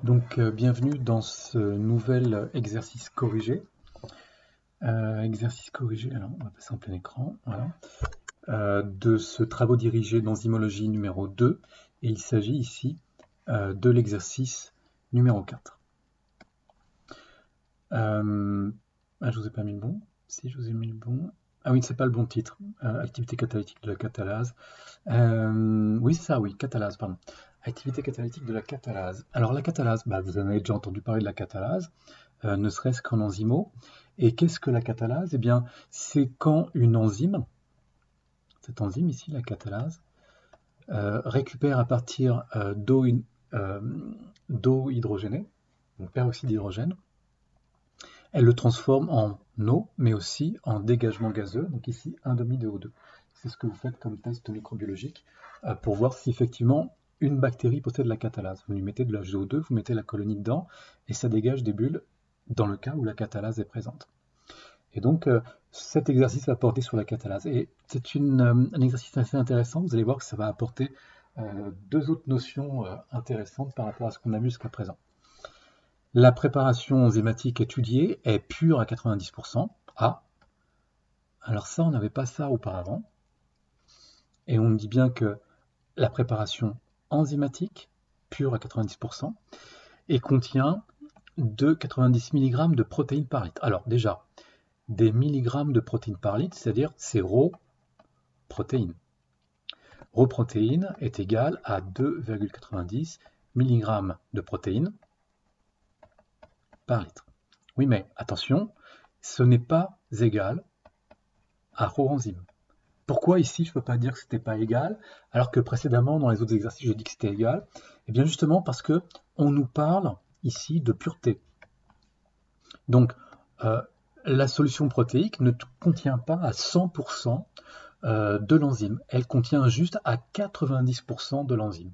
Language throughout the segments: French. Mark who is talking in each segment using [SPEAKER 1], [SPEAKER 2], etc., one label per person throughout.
[SPEAKER 1] Bienvenue dans ce nouvel exercice corrigé. Exercice corrigé, alors on va passer en plein écran, voilà. De ce travaux dirigés d'enzymologie numéro 2, et il s'agit ici de l'exercice numéro 4. Je vous ai pas mis le bon. Si, je vous ai mis le bon. Ah oui, c'est pas le bon titre. Activité catalytique de la catalase. Oui, c'est ça, oui, catalase, pardon. Activité catalytique de la catalase. Alors la catalase, vous en avez déjà entendu parler de la catalase, ne serait-ce qu'en enzymo. Et qu'est-ce que la catalase? Eh bien, c'est quand une enzyme, cette enzyme ici, la catalase, récupère à partir d'eau hydrogénée, donc peroxyde d'hydrogène, elle le transforme en eau, mais aussi en dégagement gazeux, donc ici 1,5 de O2. C'est ce que vous faites comme test microbiologique pour voir si effectivement une bactérie possède la catalase. Vous lui mettez de la H2O2, vous mettez la colonie dedans, et ça dégage des bulles dans le cas où la catalase est présente. Et donc cet exercice va porter sur la catalase. Et c'est un exercice assez intéressant, vous allez voir que ça va apporter deux autres notions intéressantes par rapport à ce qu'on a vu jusqu'à présent. La préparation enzymatique étudiée est pure à 90%. Ah, alors ça, on n'avait pas ça auparavant. Et on dit bien que la préparation enzymatique, pure à 90%, et contient 90 mg de protéines par litre. Alors déjà, des milligrammes de protéines par litre, c'est-à-dire c'est raw protéines. Raw protéines est égal à 2,90 mg de protéines par litre. Oui, mais attention, ce n'est pas égal à raw enzyme. Pourquoi ici je ne peux pas dire que c'était pas égal, alors que précédemment dans les autres exercices j'ai dit que c'était égal? Eh bien justement parce que on nous parle ici de pureté. Donc la solution protéique ne contient pas à 100% de l'enzyme, elle contient juste à 90% de l'enzyme.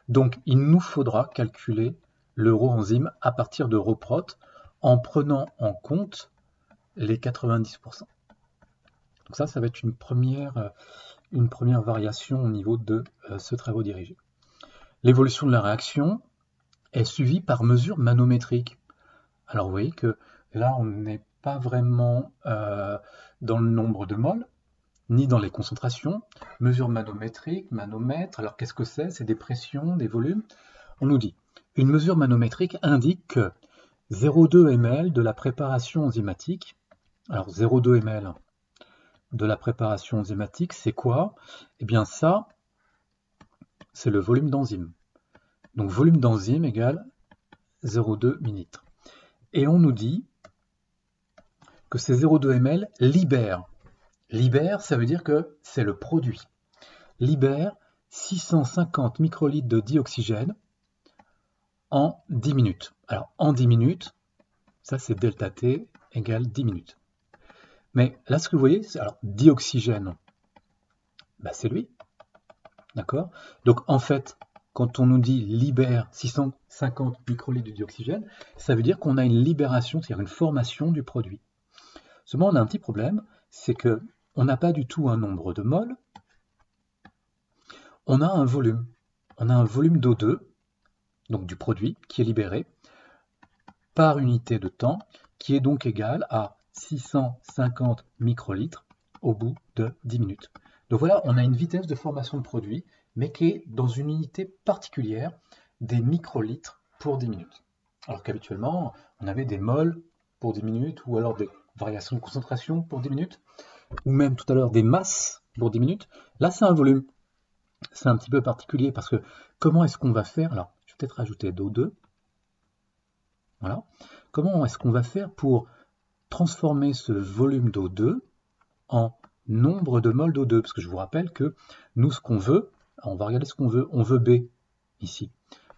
[SPEAKER 1] Donc il nous faudra calculer le raw enzyme à partir de raw prot en prenant en compte les 90%. Donc ça va être une première variation au niveau de ce travaux dirigé. L'évolution de la réaction est suivie par mesure manométrique. Alors vous voyez que là on n'est pas vraiment dans le nombre de moles, ni dans les concentrations. Mesure manométrique, manomètre, alors qu'est-ce que c'est? C'est des pressions, des volumes. On nous dit, une mesure manométrique indique que 0,2 ml de la préparation enzymatique, alors 0,2 ml de la préparation enzymatique, c'est quoi? Eh bien ça, c'est le volume d'enzyme. Donc volume d'enzyme égale 0,2 ml. Et on nous dit que ces 0,2 ml libèrent. Libère, ça veut dire que c'est le produit. Libère 650 microlitres de dioxygène en 10 minutes. Alors en 10 minutes, ça c'est delta T égale 10 minutes. Mais là ce que vous voyez, c'est alors dioxygène, c'est lui. D'accord? Donc en fait, quand on nous dit libère 650 microlitres de dioxygène, ça veut dire qu'on a une libération, c'est-à-dire une formation du produit. Seulement on a un petit problème, c'est que on n'a pas du tout un nombre de moles, on a un volume. On a un volume d'O2, donc du produit, qui est libéré, par unité de temps, qui est donc égal à 650 microlitres au bout de 10 minutes. Donc voilà, on a une vitesse de formation de produit, mais qui est dans une unité particulière, des microlitres pour 10 minutes. Alors qu'habituellement, on avait des moles pour 10 minutes, ou alors des variations de concentration pour 10 minutes, ou même tout à l'heure des masses pour 10 minutes. Là, c'est un volume. C'est un petit peu particulier parce que comment est-ce qu'on va faire? Alors, je vais peut-être rajouter d'O2. Voilà. Comment est-ce qu'on va faire pour transformer ce volume d'O2 en nombre de moles d'O2? Parce que je vous rappelle que nous, ce qu'on veut, on va regarder ce qu'on veut. On veut B ici.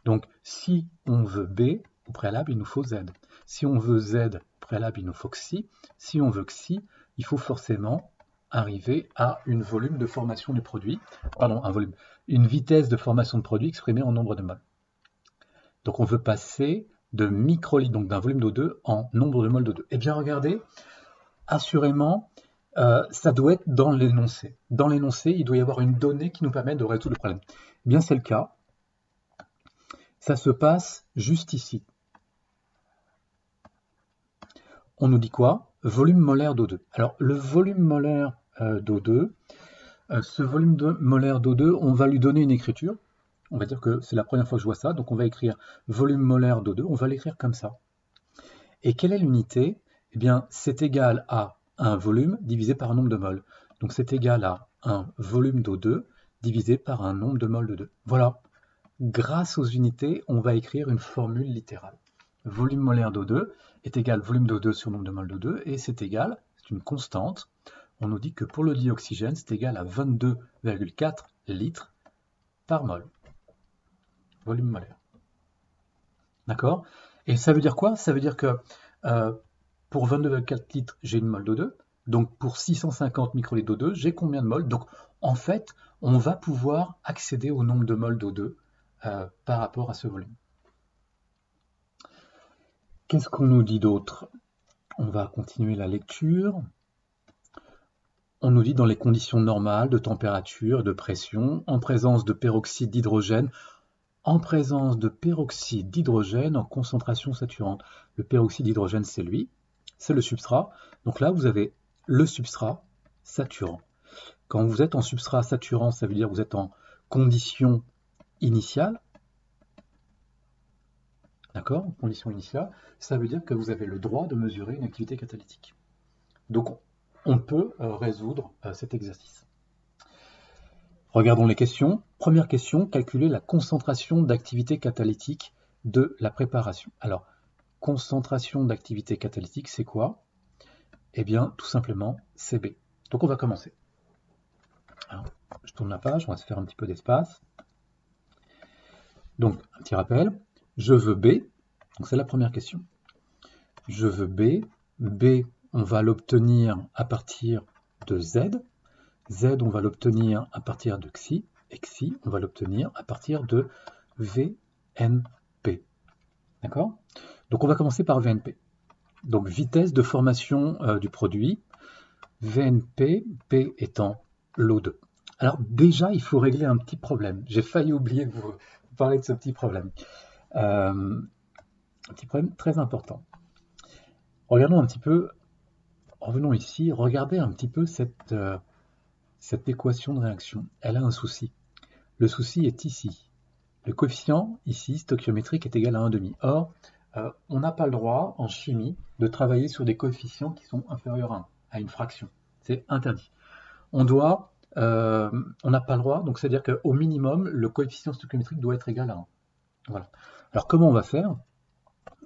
[SPEAKER 1] Donc, si on veut B, au préalable, il nous faut Z. Si on veut Z, au préalable, il nous faut Xi. Si on veut Xi, il faut forcément arriver à une volume de formation du produit, une vitesse de formation de produit exprimée en nombre de moles. Donc on veut passer de microlitres, donc d'un volume d'O2, en nombre de moles d'O2. Eh bien regardez, assurément, ça doit être dans l'énoncé. Dans l'énoncé, il doit y avoir une donnée qui nous permet de résoudre le problème. Eh bien c'est le cas. Ça se passe juste ici. On nous dit quoi? Volume molaire d'O2. Alors, le volume molaire d'O2, ce molaire d'O2, on va lui donner une écriture. On va dire que c'est la première fois que je vois ça, donc on va écrire volume molaire d'O2, on va l'écrire comme ça. Et quelle est l'unité? Eh bien, c'est égal à un volume divisé par un nombre de moles. Donc c'est égal à un volume d'O2 divisé par un nombre de moles de 2. Voilà. Grâce aux unités, on va écrire une formule littérale. Volume molaire d'O2 est égal volume d'O2 sur nombre de moles d'O2, et c'est égal, c'est une constante, on nous dit que pour le dioxygène, c'est égal à 22,4 litres par mol. Volume molaire. D'accord? Et ça veut dire quoi? Ça veut dire que pour 22,4 litres, j'ai une mole d'O2. Donc pour 650 microlitres d'O2, j'ai combien de moles? Donc en fait, on va pouvoir accéder au nombre de moles d'O2 par rapport à ce volume. Qu'est-ce qu'on nous dit d'autre? On va continuer la lecture. On nous dit dans les conditions normales de température, de pression, en présence de peroxyde d'hydrogène, en concentration saturante. Le peroxyde d'hydrogène, c'est lui, c'est le substrat. Donc là, vous avez le substrat saturant. Quand vous êtes en substrat saturant, ça veut dire que vous êtes en condition initiale. D'accord? En condition initiale, ça veut dire que vous avez le droit de mesurer une activité catalytique. Donc, on peut résoudre cet exercice. Regardons les questions. Première question, calculer la concentration d'activité catalytique de la préparation. Alors, concentration d'activité catalytique, c'est quoi? Eh bien, tout simplement, c'est B. Donc, on va commencer. Alors, je tourne la page, on va se faire un petit peu d'espace. Donc, un petit rappel, je veux B, donc c'est la première question. Je veux B, B, on va l'obtenir à partir de Z, Z, on va l'obtenir à partir de Xi, et Xi, on va l'obtenir à partir de VNP. D'accord? Donc, on va commencer par VNP. Donc, vitesse de formation du produit, VNP, P étant l'O2. Alors déjà, il faut régler un petit problème. J'ai failli oublier de vous parler de ce petit problème. Un petit problème très important. Regardons un petit peu, revenons ici, regardez un petit peu cette équation de réaction. Elle a un souci. Le souci est ici. Le coefficient, ici, stoichiométrique, est égal à 1,5. Or, on n'a pas le droit, en chimie, de travailler sur des coefficients qui sont inférieurs à 1, à une fraction. C'est interdit. On n'a pas le droit, donc c'est-à-dire qu'au minimum, le coefficient stoichiométrique doit être égal à 1. Voilà. Alors comment on va faire?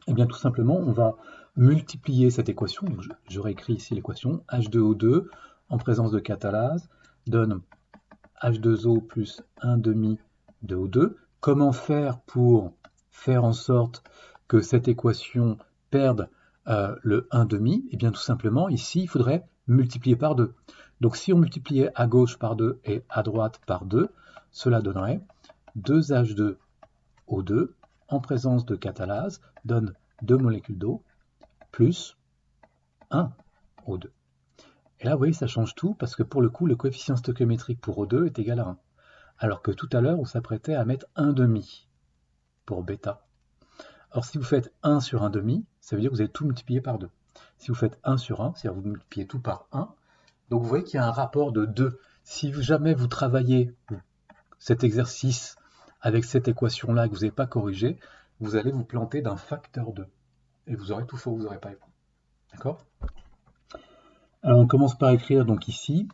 [SPEAKER 1] Eh bien tout simplement, on va multiplier cette équation, donc je réécris ici l'équation, H2O2 en présence de catalase donne H2O plus 1,5 de O2. Comment faire pour faire en sorte que cette équation perde le 1,5? Eh bien tout simplement, ici, il faudrait multiplier par 2. Donc si on multipliait à gauche par 2 et à droite par 2, cela donnerait 2H2O2 en présence de catalase donne 2 molécules d'eau plus 1 O2. Et là, vous voyez, ça change tout parce que pour le coup, le coefficient stoichiométrique pour O2 est égal à 1. Alors que tout à l'heure, on s'apprêtait à mettre 1,5 pour bêta. Or, si vous faites 1 sur 1,5, ça veut dire que vous allez tout multiplier par 2. Si vous faites 1 sur 1, c'est-à-dire que vous multipliez tout par 1, donc vous voyez qu'il y a un rapport de 2. Si jamais vous travaillez cet exercice avec cette équation-là que vous n'avez pas corrigée, vous allez vous planter d'un facteur 2. Et vous aurez tout faux, vous n'aurez pas les points. D'accord? Alors on commence par écrire donc ici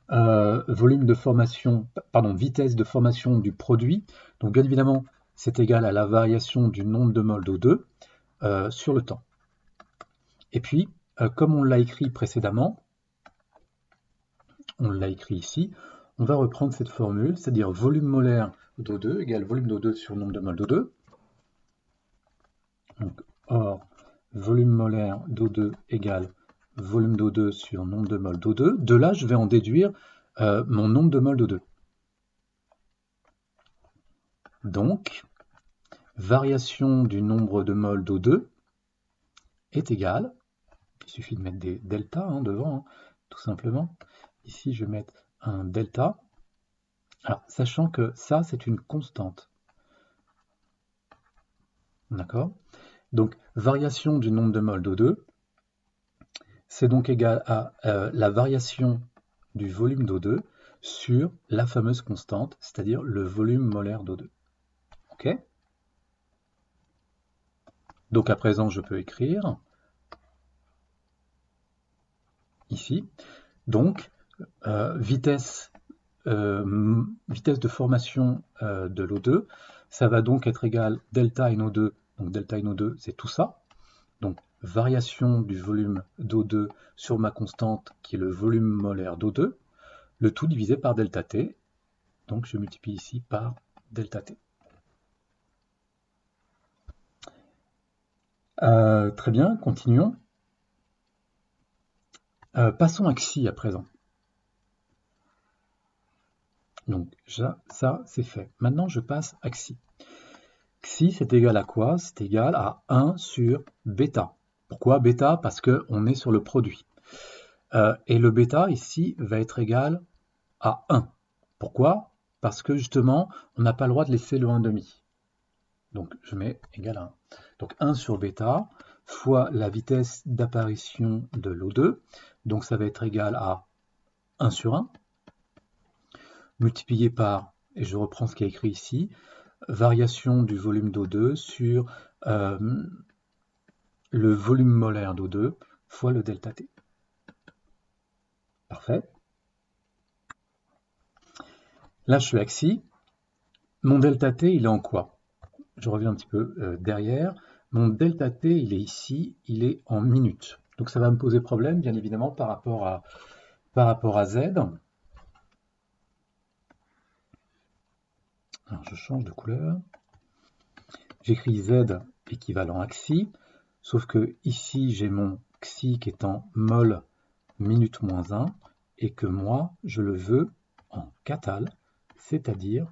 [SPEAKER 1] volume de formation, pardon, vitesse de formation du produit. Donc bien évidemment, c'est égal à la variation du nombre de moles d'O2 sur le temps. Et puis, comme on l'a écrit précédemment, on l'a écrit ici, on va reprendre cette formule, c'est-à-dire volume molaire d'O2 égale volume d'O2 sur nombre de moles d'O2. Donc, or, volume molaire d'O2 égale volume d'O2 sur nombre de moles d'O2. De là, je vais en déduire mon nombre de moles d'O2. Donc, variation du nombre de moles d'O2 est égale, il suffit de mettre des delta devant, tout simplement. Ici, je vais mettre un delta. Alors, sachant que ça, c'est une constante. D'accord? Donc, variation du nombre de moles d'O2, c'est donc égal à la variation du volume d'O2 sur la fameuse constante, c'est-à-dire le volume molaire d'O2. OK? Donc à présent, je peux écrire ici, donc vitesse de formation de l'O2, ça va donc être égal delta NO2, donc delta NO2, c'est tout ça. Donc variation du volume d'O2 sur ma constante qui est le volume molaire d'O2, le tout divisé par delta T, donc je multiplie ici par delta T. Très bien, continuons. Passons à Xi à présent. Donc ça c'est fait. Maintenant je passe à Xi. Xi c'est égal à quoi? C'est égal à 1 sur bêta. Pourquoi bêta? Parce qu'on est sur le produit. Et le bêta ici va être égal à 1. Pourquoi? Parce que justement on n'a pas le droit de laisser le 1,5. Donc je mets égal à 1. Donc 1 sur bêta fois la vitesse d'apparition de l'O2. Donc ça va être égal à 1 sur 1, multiplié par, et je reprends ce qui est écrit ici, variation du volume d'O2 sur le volume molaire d'O2 fois le delta T. Parfait. Là, je suis à Xi. Mon delta T, il est en quoi? Je reviens un petit peu derrière. Mon delta T, il est ici, il est en minutes. Donc ça va me poser problème, bien évidemment, par rapport à Z. Alors, je change de couleur. J'écris Z équivalent à Xi, sauf que ici, j'ai mon Xi qui est en mol minute moins 1, et que moi, je le veux en catal, c'est-à-dire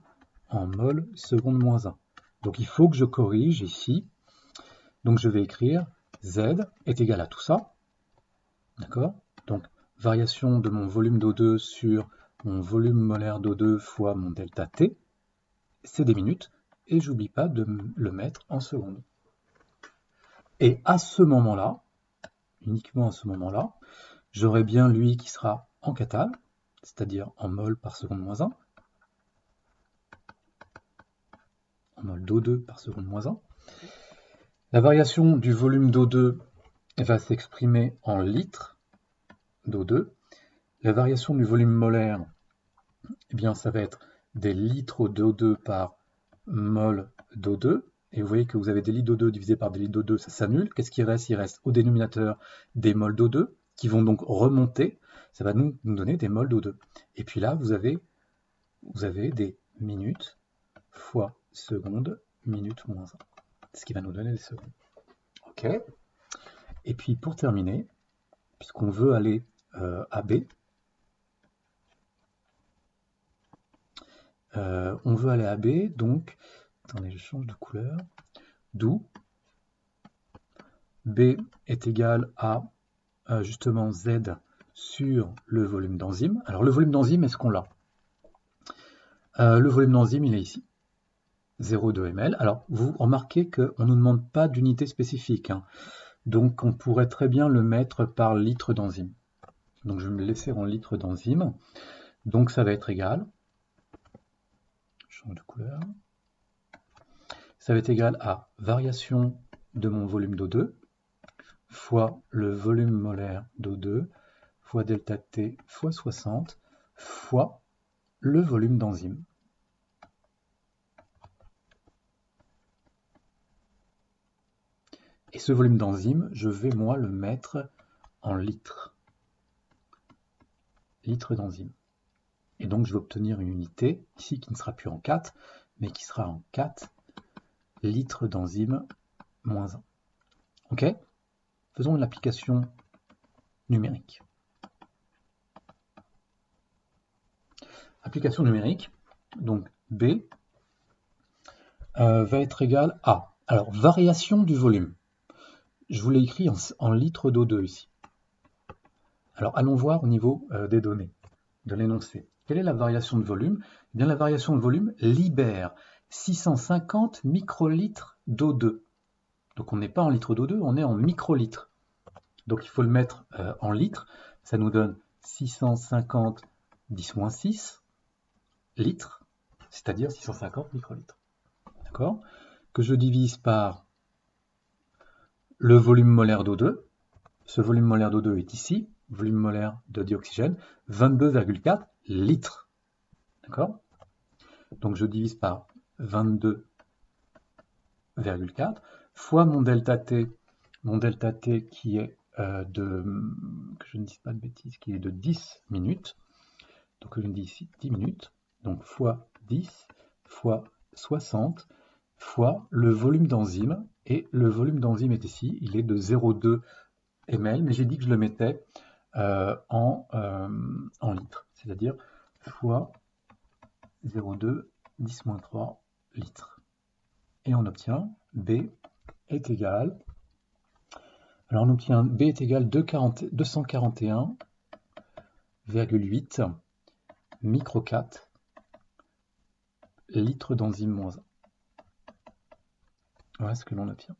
[SPEAKER 1] en mol seconde moins 1. Donc il faut que je corrige ici. Donc je vais écrire Z est égal à tout ça. D'accord? Donc variation de mon volume d'O2 sur mon volume molaire d'O2 fois mon delta T, c'est des minutes, et j'oublie pas de le mettre en secondes. Et à ce moment-là, uniquement à ce moment-là, j'aurai bien lui qui sera en catal, c'est-à-dire en mol par seconde moins 1, en mol d'O2 par seconde moins 1. La variation du volume d'O2 va s'exprimer en litres d'O2. La variation du volume molaire, eh bien, ça va être des litres d'O2 par mol d'O2. Et vous voyez que vous avez des litres d'O2 divisé par des litres d'O2, ça s'annule. Qu'est-ce qui reste? Il reste au dénominateur des mols d'O2 qui vont donc remonter. Ça va nous donner des mols d'O2. Et puis là, vous avez des minutes fois secondes, minutes moins 1. Ce qui va nous donner des secondes. OK. Et puis pour terminer, puisqu'on veut aller à B, on veut aller à B, donc, attendez, je change de couleur, d'où B est égal à justement Z sur le volume d'enzyme. Alors le volume d'enzyme, est-ce qu'on l'a? Le volume d'enzyme, il est ici, 0,2 ml. Alors vous remarquez qu'on ne nous demande pas d'unité spécifique, hein. Donc on pourrait très bien le mettre par litre d'enzyme. Donc je vais me laisser en litre d'enzyme. Donc ça va être égal, je change de couleur, ça va être égal à variation de mon volume d'O2 fois le volume molaire d'O2 fois delta T fois 60 fois le volume d'enzyme. Et ce volume d'enzyme, je vais moi le mettre en litres. Litres d'enzyme. Et donc je vais obtenir une unité, ici qui ne sera plus en 4, mais qui sera en 4 litres d'enzyme moins 1. OK? Faisons une application numérique. Application numérique, donc B va être égal à, alors variation du volume. Je vous l'ai écrit en litres d'O2 ici. Alors allons voir au niveau des données, de l'énoncé. Quelle est la variation de volume? Eh bien la variation de volume libère 650 microlitres d'O2. Donc on n'est pas en litres d'O2, on est en microlitres. Donc il faut le mettre en litres. Ça nous donne 650 10-6 litres, c'est-à-dire 650 microlitres. D'accord? Que je divise par le volume molaire d'O2. Ce volume molaire d'O2 est ici. Volume molaire de dioxygène, 22,4 litres. D'accord? Donc je divise par 22,4 fois mon delta T qui est que je ne dise pas de bêtises, qui est de 10 minutes. Donc je dis ici 10 minutes. Donc fois 10 fois 60 fois le volume d'enzyme. Et le volume d'enzyme est ici, il est de 0,2 ml, mais j'ai dit que je le mettais en litres, c'est-à-dire fois 0,2 10-3 litres. Et on obtient B est égal, alors on obtient B est égal 241,8 microcat litres d'enzyme moins 1. Voilà ce que l'on obtient.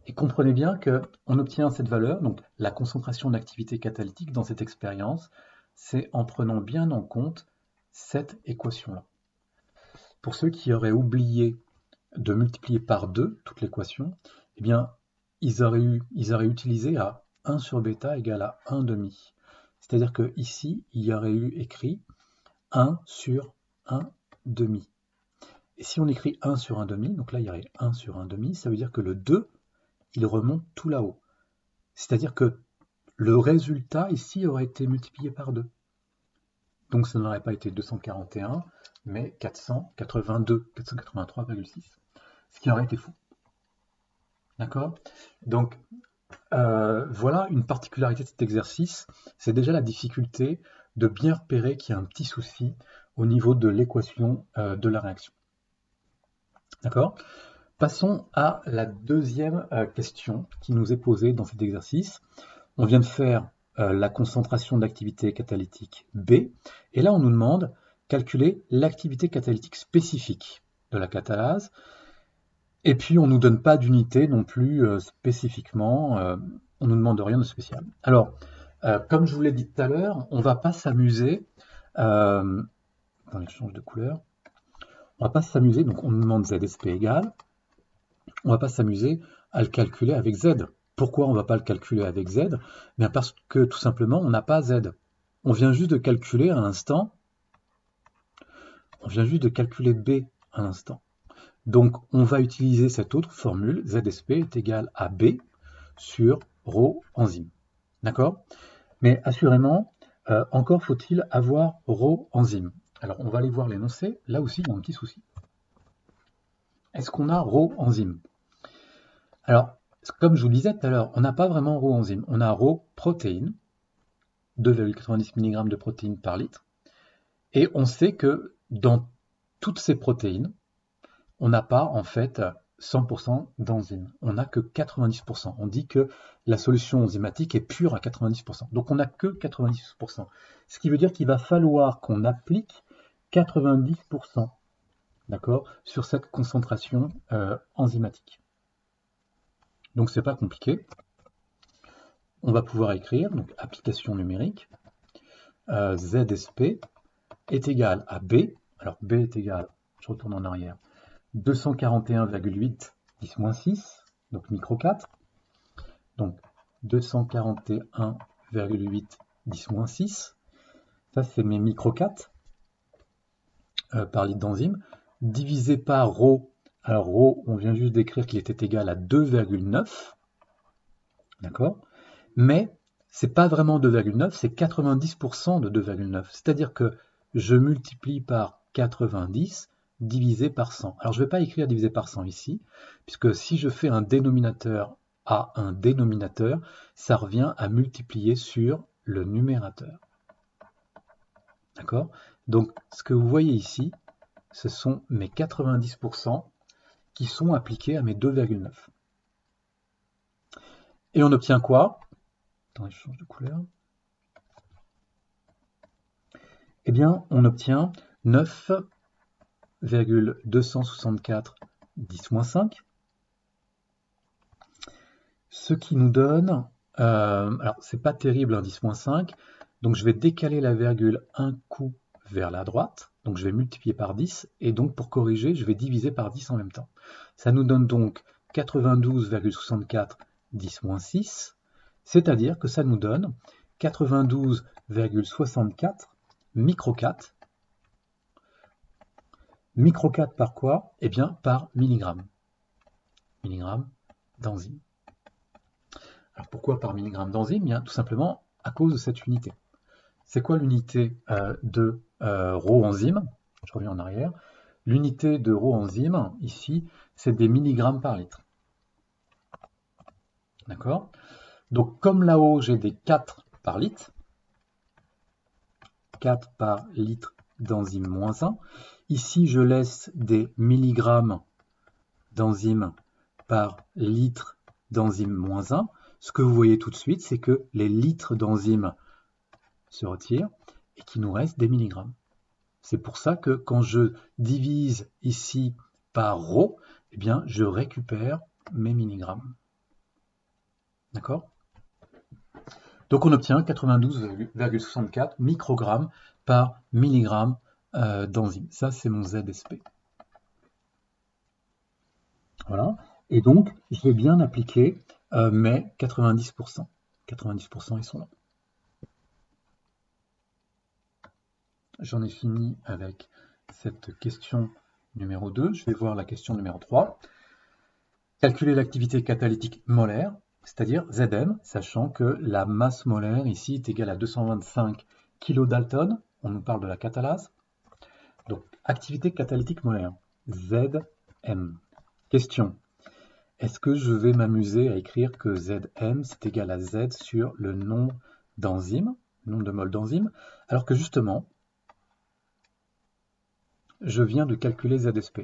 [SPEAKER 1] Et comprenez bien qu'on obtient cette valeur, donc la concentration d'activité catalytique dans cette expérience, c'est en prenant bien en compte cette équation-là. Pour ceux qui auraient oublié de multiplier par 2 toute l'équation, eh bien, ils auraient utilisé à 1 sur bêta égale à 1 demi. C'est-à-dire que ici, il y aurait eu écrit 1 sur 1 demi. Et si on écrit 1 sur 1 demi, donc là il y aurait 1 sur 1 demi, ça veut dire que le 2, il remonte tout là-haut. C'est-à-dire que le résultat ici aurait été multiplié par 2. Donc ça n'aurait pas été 241, mais 483,6. Ce qui aurait été fou. D'accord? Donc, voilà une particularité de cet exercice. C'est déjà la difficulté de bien repérer qu'il y a un petit souci au niveau de l'équation de la réaction. D'accord? Passons à la deuxième question qui nous est posée dans cet exercice. On vient de faire la concentration d'activité catalytique B, et là on nous demande calculer l'activité catalytique spécifique de la catalase, et puis on ne nous donne pas d'unité non plus spécifiquement, on ne nous demande rien de spécial. Alors, comme je vous l'ai dit tout à l'heure, on ne va pas s'amuser, attendez, je change de couleur, on ne va pas s'amuser, donc on nous demande ZSP égale, on ne va pas s'amuser à le calculer avec Z. Pourquoi on ne va pas le calculer avec Z? Bien parce que tout simplement, on n'a pas Z. On vient juste de calculer à l'instant, on vient juste de calculer B à l'instant. Donc on va utiliser cette autre formule, ZSP est égal à B sur ρ enzyme. D'accord? Mais assurément, encore faut-il avoir ρ enzyme. Alors on va aller voir l'énoncé, là aussi il y a un petit souci. Est-ce qu'on a ρ enzyme? Alors, comme je vous le disais tout à l'heure, on n'a pas vraiment ρ enzyme, on a ρ protéine, 2,90 mg de protéines par litre, et on sait que dans toutes ces protéines, on n'a pas en fait 100% d'enzymes, on n'a que 90%. On dit que la solution enzymatique est pure à 90%, donc on n'a que 90%. Ce qui veut dire qu'il va falloir qu'on applique 90%, d'accord, sur cette concentration enzymatique. Donc c'est pas compliqué. On va pouvoir écrire, donc application numérique, ZSP est égal à B, alors B est égal, je retourne en arrière, 241,8 10-6, donc microcat, donc 241,8 10-6, ça c'est mes microcats par litre d'enzyme, divisé par ρ, alors ρ, on vient juste d'écrire qu'il était égal à 2,9, d'accord, mais c'est pas vraiment 2,9, c'est 90% de 2,9. C'est-à-dire que je multiplie par 90 divisé par 100. Alors je ne vais pas écrire divisé par 100 ici, puisque si je fais un dénominateur à un dénominateur, ça revient à multiplier sur le numérateur. D'accord? Donc ce que vous voyez ici, ce sont mes 90% qui sont appliqués à mes 2,9. Et on obtient quoi? Attendez, je change de couleur. Eh bien, on obtient 9 32,264 10-5, ce qui nous donne, alors c'est pas terrible un 10-5, donc je vais décaler la virgule un coup vers la droite, donc je vais multiplier par 10, et donc pour corriger, je vais diviser par 10 en même temps. Ça nous donne donc 92,64 10-6, c'est-à-dire que ça nous donne 92,64 microcats. Microcats par quoi? Eh bien par milligramme. Milligramme d'enzyme. Alors pourquoi par milligramme d'enzyme? Bien, tout simplement à cause de cette unité. C'est quoi l'unité de rho enzyme? Je reviens en arrière. L'unité de rho enzyme, ici, c'est des milligrammes par litre. D'accord? Donc comme là-haut, j'ai des 4 par litre, 4 par litre d'enzyme moins 1, ici je laisse des milligrammes d'enzyme par litre d'enzyme moins 1. Ce que vous voyez tout de suite, c'est que les litres d'enzyme se retirent et qu'il nous reste des milligrammes. C'est pour ça que quand je divise ici par rho, eh bien, je récupère mes milligrammes. D'accord? Donc on obtient 92,64 microgrammes par milligramme d'enzyme. Ça, c'est mon ZSP. Voilà. Et donc, je vais bien appliquer mes 90%. 90%, ils sont là. J'en ai fini avec cette question numéro 2. Je vais voir la question numéro 3. Calculer l'activité catalytique molaire, c'est-à-dire Zm, sachant que la masse molaire ici est égale à 225 kDa. On nous parle de la catalase. Donc, activité catalytique molaire, Zm. Question. Est-ce que je vais m'amuser à écrire que Zm, c'est égal à Z sur le nombre d'enzymes, nombre de moles d'enzymes, alors que justement, je viens de calculer ZSP.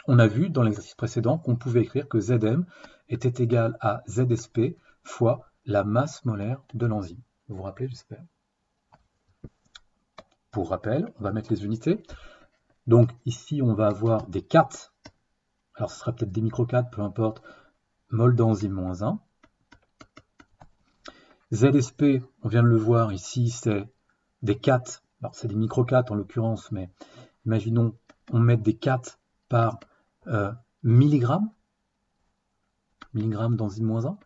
[SPEAKER 1] On a vu dans l'exercice précédent qu'on pouvait écrire que Zm était égal à ZSP fois la masse molaire de l'enzyme. Vous vous rappelez, j'espère. Pour rappel, on va mettre les unités. Donc ici, on va avoir des 4, alors ce sera peut-être des microcats, peu importe, mol d'enzyme moins 1. ZSP, on vient de le voir ici, c'est des 4, alors c'est des microcats en l'occurrence, mais imaginons on met des 4 par milligramme d'enzyme moins 1.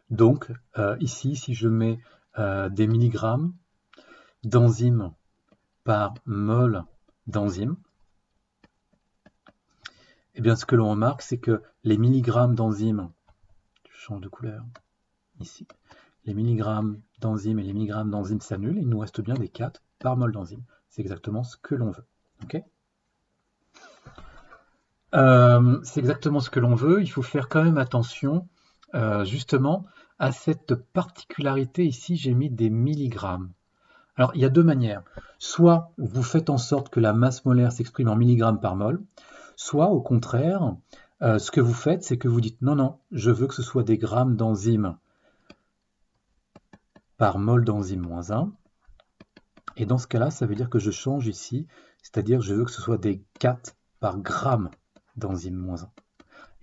[SPEAKER 1] Donc ici, si je mets des milligrammes d'enzyme par mol d'enzyme, eh bien ce que l'on remarque, c'est que les milligrammes d'enzyme, je change de couleur ici, les milligrammes d'enzyme et les milligrammes d'enzyme s'annulent, et il nous reste bien des 4 par mol d'enzyme. C'est exactement ce que l'on veut. Okay, c'est exactement ce que l'on veut. Il faut faire quand même attention justement à cette particularité. Ici, j'ai mis des milligrammes. Alors, il y a deux manières. Soit vous faites en sorte que la masse molaire s'exprime en milligrammes par mol, soit au contraire, ce que vous faites, c'est que vous dites non, non, je veux que ce soit des grammes d'enzyme par mol d'enzyme moins 1. Et dans ce cas-là, ça veut dire que je change ici, c'est-à-dire je veux que ce soit des 4 par gramme d'enzyme moins 1.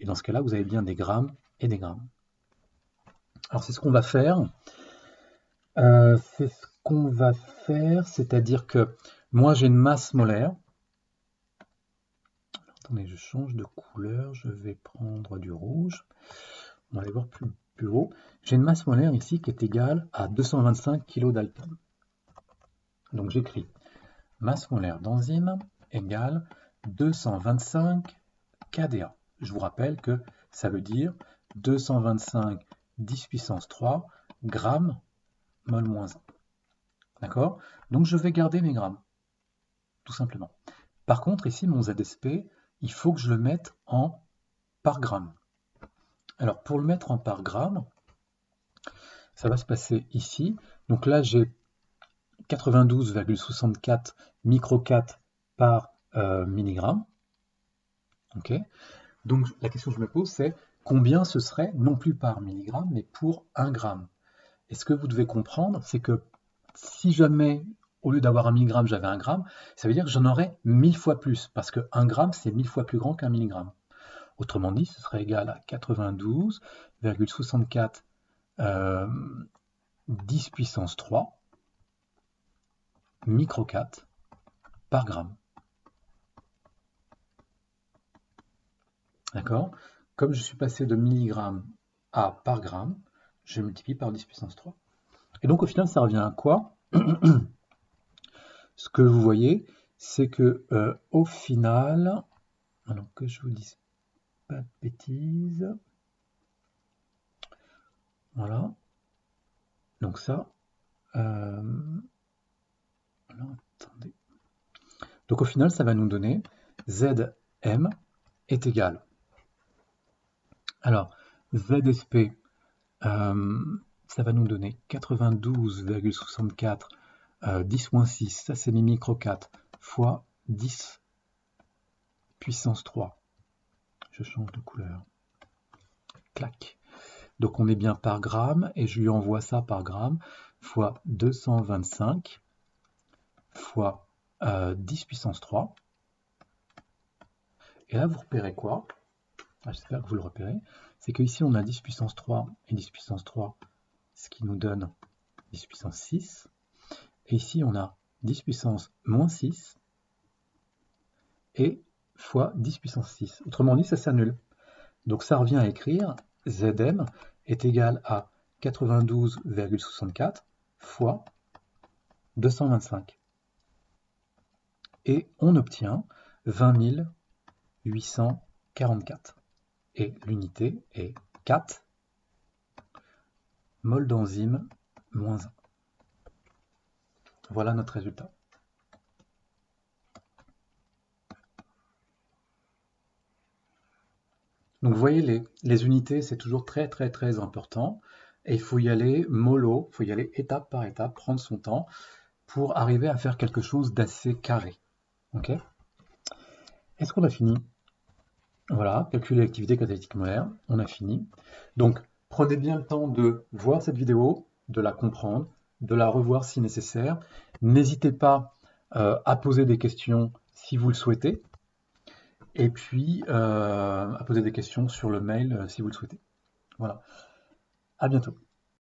[SPEAKER 1] Et dans ce cas-là, vous avez bien des grammes et des grammes. Alors c'est ce qu'on va faire. C'est-à-dire que moi j'ai une masse molaire. Attendez, je change de couleur, je vais prendre du rouge. On va aller voir plus haut. J'ai une masse molaire ici qui est égale à 225 kDa. Donc j'écris masse molaire d'enzyme égale 225 kDa. Je vous rappelle que ça veut dire 225 10 puissance 3 grammes mol moins 1. D'accord? Donc je vais garder mes grammes, tout simplement. Par contre, ici, mon ZSP, il faut que je le mette en par gramme. Alors pour le mettre en par gramme, ça va se passer ici. Donc là, j'ai 92,64 microcats par milligramme. Ok. Donc la question que je me pose, c'est combien ce serait, non plus par milligramme, mais pour 1 gramme. Et ce que vous devez comprendre, c'est que si jamais au lieu d'avoir 1 mg, j'avais 1 gramme, ça veut dire que j'en aurais 1000 fois plus, parce que 1 gramme, c'est 1000 fois plus grand qu'un milligramme. Autrement dit, ce serait égal à 92,64 10 puissance 3 microcat par gramme. D'accord? Comme je suis passé de milligrammes à par gramme, je multiplie par 10 puissance 3. Et donc au final, ça revient à quoi? Ce que vous voyez, c'est que au final, alors que je vous dise pas de bêtises, voilà. Donc ça, alors, attendez. Donc au final, ça va nous donner Zm est égal. Alors, ZSP, ça va nous donner 92,64 10-6, ça c'est mes microcat, fois 10 puissance 3. Je change de couleur. Clac. Donc on est bien par gramme, et je lui envoie ça par gramme, fois 225, fois 10 puissance 3. Et là, vous repérez quoi? J'espère que vous le repérez. C'est qu'ici, on a 10 puissance 3 et 10 puissance 3, ce qui nous donne 10 puissance 6. Et ici, on a 10 puissance moins 6 et fois 10 puissance 6. Autrement dit, ça s'annule. Donc ça revient à écrire Zm est égal à 92,64 fois 225. Et on obtient 20 844. Et l'unité est 4 mol d'enzyme moins 1. Voilà notre résultat. Donc vous voyez, les unités, c'est toujours très important. Et il faut y aller mollo, il faut y aller étape par étape, prendre son temps pour arriver à faire quelque chose d'assez carré. Ok? Est-ce qu'on a fini? Voilà, calculer l'activité catalytique molaire, on a fini. Donc prenez bien le temps de voir cette vidéo, de la comprendre, de la revoir si nécessaire. N'hésitez pas à poser des questions si vous le souhaitez. Et puis à poser des questions sur le mail si vous le souhaitez. Voilà. À bientôt.